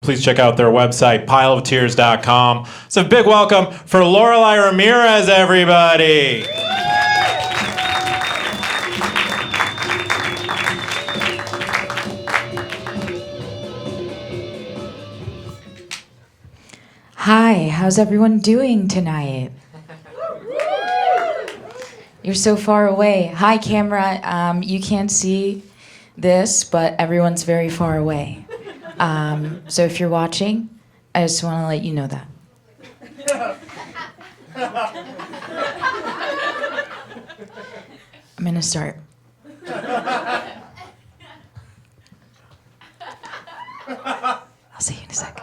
please check out their website, pileoftears.com. So a big welcome for Lorelei Ramirez, everybody. Hi, how's everyone doing tonight? You're so far away. Hi, camera. You can't see this, but everyone's very far away. So if you're watching, I just want to let you know that. I'm gonna start. I'll see you in a second.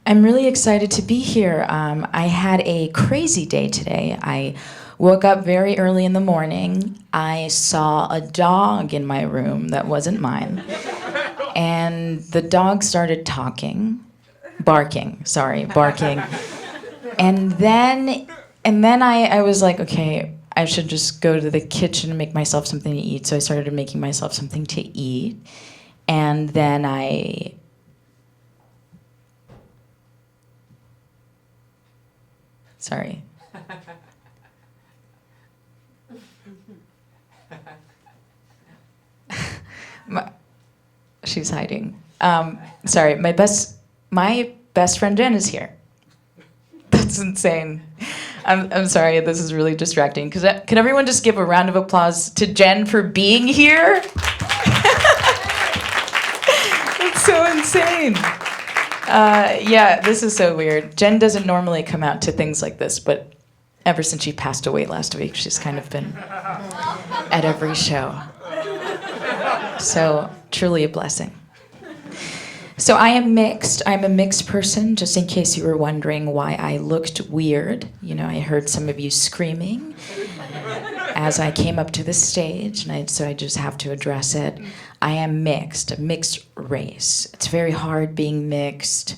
I'm really excited to be here. I had a crazy day today. I woke up very early in the morning. I saw a dog in my room that wasn't mine. And the dog started barking. And then I was like, okay, I should just go to the kitchen and make myself something to eat. So I started making myself something to eat. And then Sorry. She's hiding. Sorry, my best friend Jen is here. That's insane. I'm sorry, this is really distracting. Can everyone just give a round of applause to Jen for being here? That's so insane. Yeah, this is so weird. Jen doesn't normally come out to things like this, but ever since she passed away last week, she's kind of been at every show. So, truly a blessing. So I am mixed. I'm a mixed person, just in case you were wondering why I looked weird. You know, I heard some of you screaming as I came up to the stage, and so I just have to address it. I am mixed, a mixed race. It's very hard being mixed.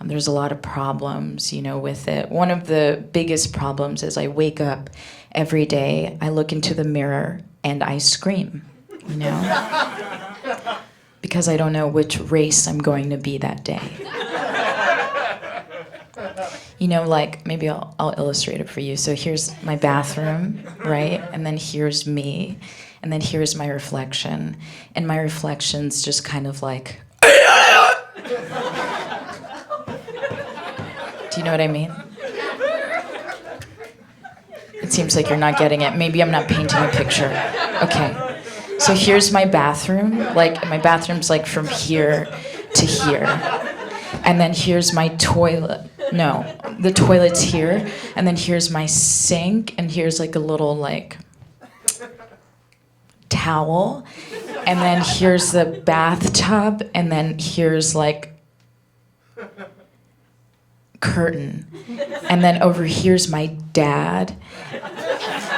There's a lot of problems, with it. One of the biggest problems is I wake up every day, I look into the mirror, and I scream, because I don't know which race I'm going to be that day. Maybe I'll illustrate it for you. So here's my bathroom, right? And then here's me. And then here's my reflection. And my reflection's just kind of like... Do you know what I mean? It seems like you're not getting it. Maybe I'm not painting a picture. Okay. So here's my bathroom. My bathroom's from here to here. And then here's my toilet. No, the toilet's here. And then here's my sink. And here's a little towel. And then here's the bathtub. And then here's curtain. And then over here's my dad.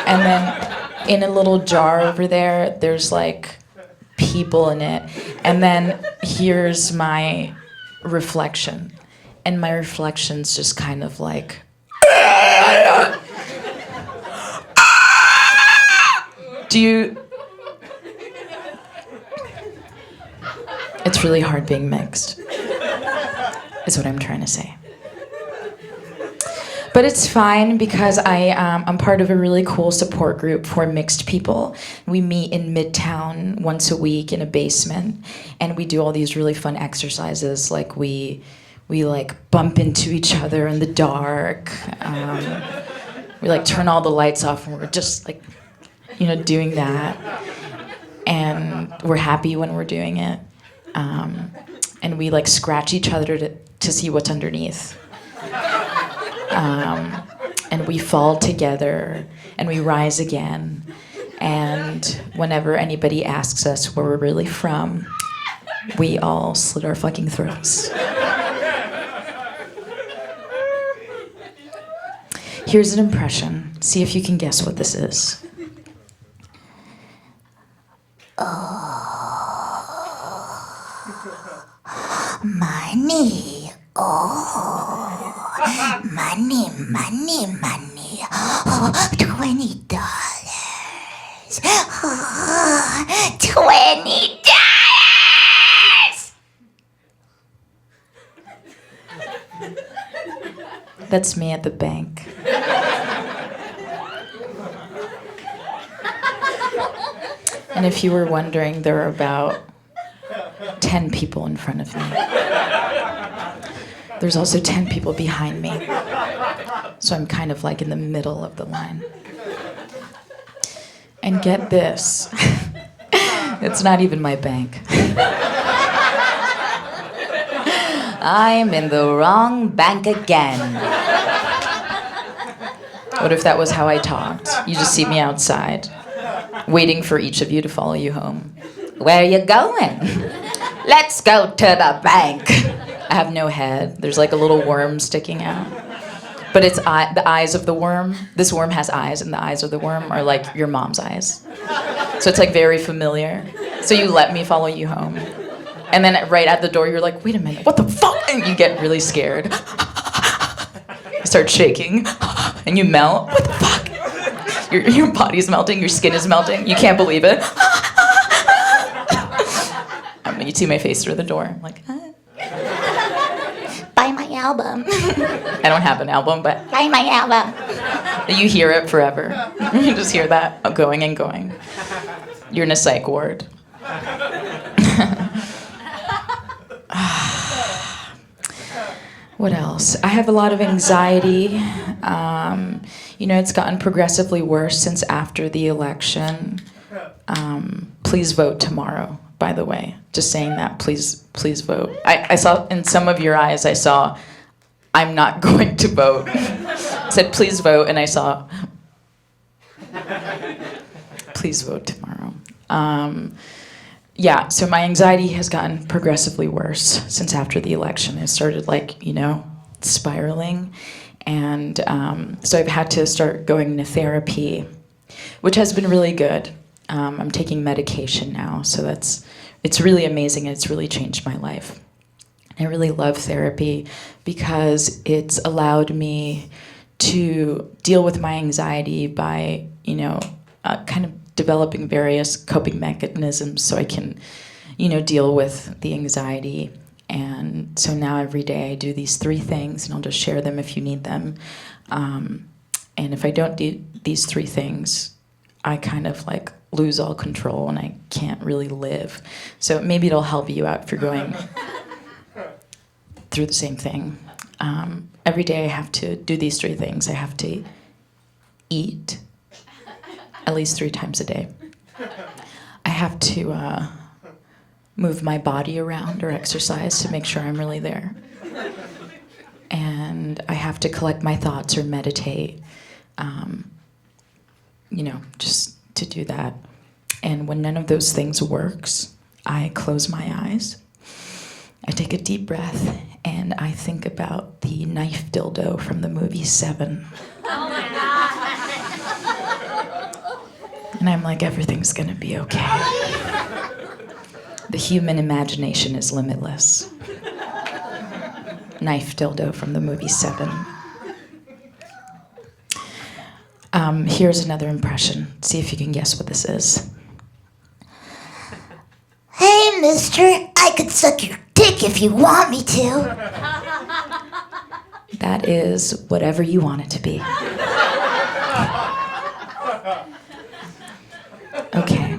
And then in a little jar over there, there's people in it. And then here's my reflection. And my reflection's just kind of It's really hard being mixed, is what I'm trying to say. But it's fine because I'm part of a really cool support group for mixed people. We meet in Midtown once a week in a basement, and we do all these really fun exercises. We bump into each other in the dark. We turn all the lights off, and we're just doing that. And we're happy when we're doing it. And we scratch each other to see what's underneath. And we fall together, and we rise again. And whenever anybody asks us where we're really from, we all slit our fucking throats. Here's an impression. See if you can guess what this is. Money. Money. $20. $20. That's me at the bank. And if you were wondering, there are about 10 people in front of me. There's also 10 people behind me. So I'm kind of like in the middle of the line. And get this, it's not even my bank. I'm in the wrong bank again. What if that was how I talked? You just see me outside, waiting for each of you to follow you home. Where are you going? Let's go to the bank. I have no head. There's like a little worm sticking out. But it's the eyes of the worm. This worm has eyes, and the eyes of the worm are like your mom's eyes. So it's like very familiar. So you let me follow you home. And then right at the door, you're like, wait a minute, what the fuck? And you get really scared. You start shaking, and you melt. What the fuck? Your body's melting, your skin is melting. You can't believe it. You see my face through the door. I'm like, Buy my album. I don't have an album, but Buy my album. you hear it forever. You just hear that going and going. You're in a psych ward. What else? I have a lot of anxiety. It's gotten progressively worse since after the election. Please vote tomorrow, by the way. Just saying that, please vote. I saw in some of your eyes, I saw, I'm not going to vote. It said, please vote, and I saw, please vote tomorrow. So my anxiety has gotten progressively worse since after the election. It started spiraling. And so I've had to start going to therapy, which has been really good. I'm taking medication now, so it's really amazing, and it's really changed my life. I really love therapy because it's allowed me to deal with my anxiety by, kind of developing various coping mechanisms so I can, deal with the anxiety. And so now every day I do these 3 things, and I'll just share them if you need them. And if I don't do these 3 things, I kind of lose all control and I can't really live. So maybe it'll help you out if you're going through the same thing. Every day I have to do these 3 things. I have to eat at least 3 times a day. I have to move my body around or exercise to make sure I'm really there. And I have to collect my thoughts or meditate, just to do that. And when none of those things works, I close my eyes, I take a deep breath, and I think about the knife dildo from the movie Seven. Oh my God. And I'm like, everything's gonna be okay. The human imagination is limitless. Knife dildo from the movie Seven. Here's another impression. See if you can guess what this is. Hey, mister, I could suck your dick if you want me to. That is whatever you want it to be. Okay.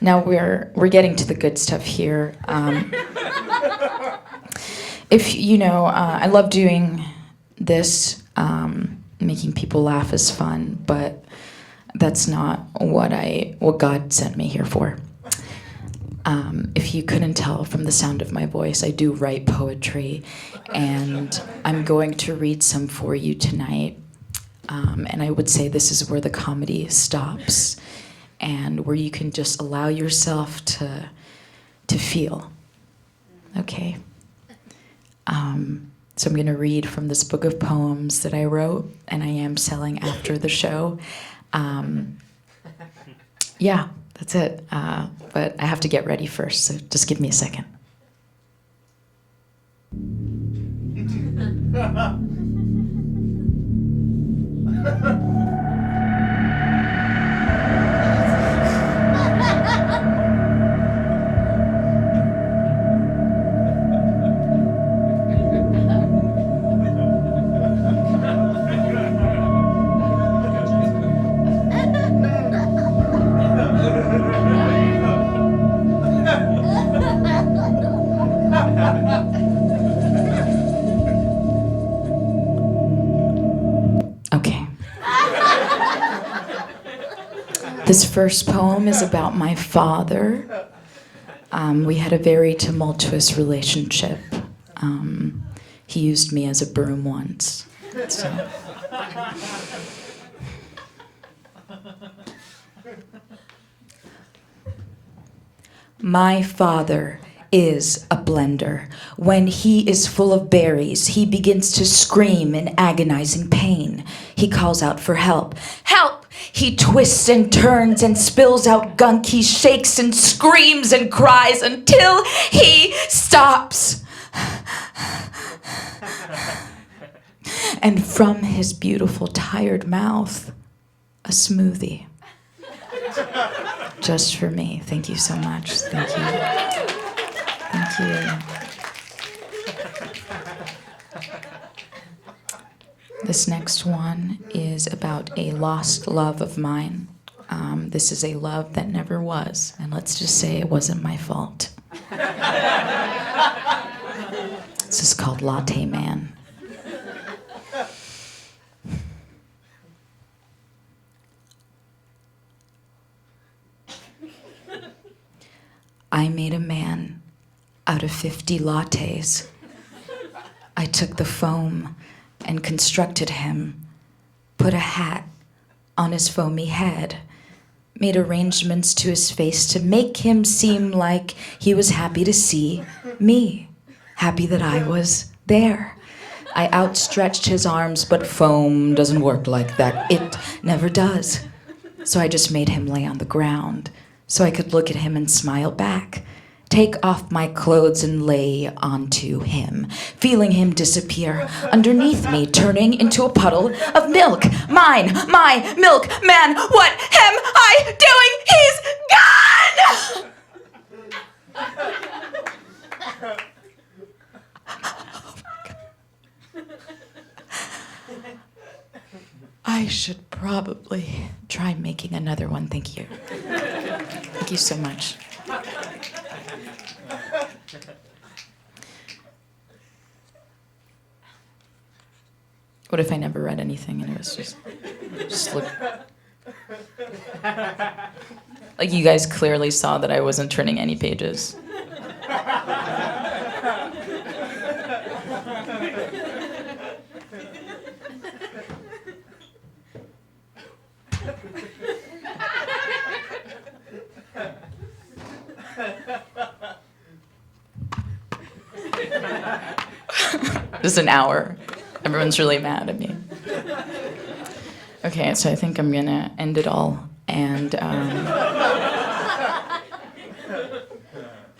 Now we're getting to the good stuff here. I love doing this. Making people laugh is fun, but that's not what God sent me here for. If you couldn't tell from the sound of my voice, I do write poetry, and I'm going to read some for you tonight. And I would say this is where the comedy stops, and where you can just allow yourself to feel. Okay. So I'm going to read from this book of poems that I wrote, and I am selling after the show. Yeah, that's it. But I have to get ready first, so just give me a second. This first poem is about my father. We had a very tumultuous relationship. He used me as a broom once. So. My father is a blender. When he is full of berries, he begins to scream in agonizing pain. He calls out for help. Help! He twists and turns and spills out gunk. He shakes and screams and cries until he stops. And from his beautiful, tired mouth, a smoothie. Just for me. Thank you so much. Thank you. Thank you. This next one is about a lost love of mine. This is a love that never was, and let's just say it wasn't my fault. This is called Latte Man. I made a man out of 50 lattes. I took the foam and constructed him, put a hat on his foamy head, made arrangements to his face to make him seem like he was happy to see me, happy that I was there. I outstretched his arms, but foam doesn't work like that. It never does. So I just made him lay on the ground so I could look at him and smile back. Take off my clothes and lay onto him, feeling him disappear underneath me, turning into a puddle of milk. Mine, my milk man, what am I doing? He's gone! I should probably try making another one. Thank you. Thank you so much. What if I never read anything and it was just like you guys clearly saw that I wasn't turning any pages. Just an hour. Everyone's really mad at me. Okay, so I think I'm gonna end it all. And a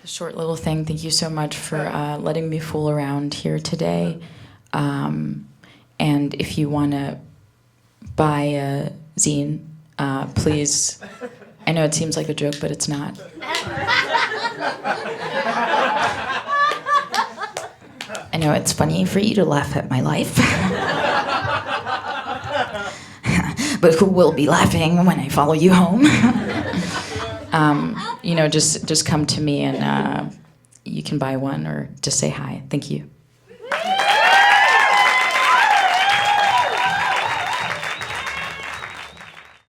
short little thing. Thank you so much for letting me fool around here today. And if you wanna buy a zine, please. I know it seems like a joke, but it's not. I know it's funny for you to laugh at my life. But who will be laughing when I follow you home? Just come to me and you can buy one or just say hi. Thank you.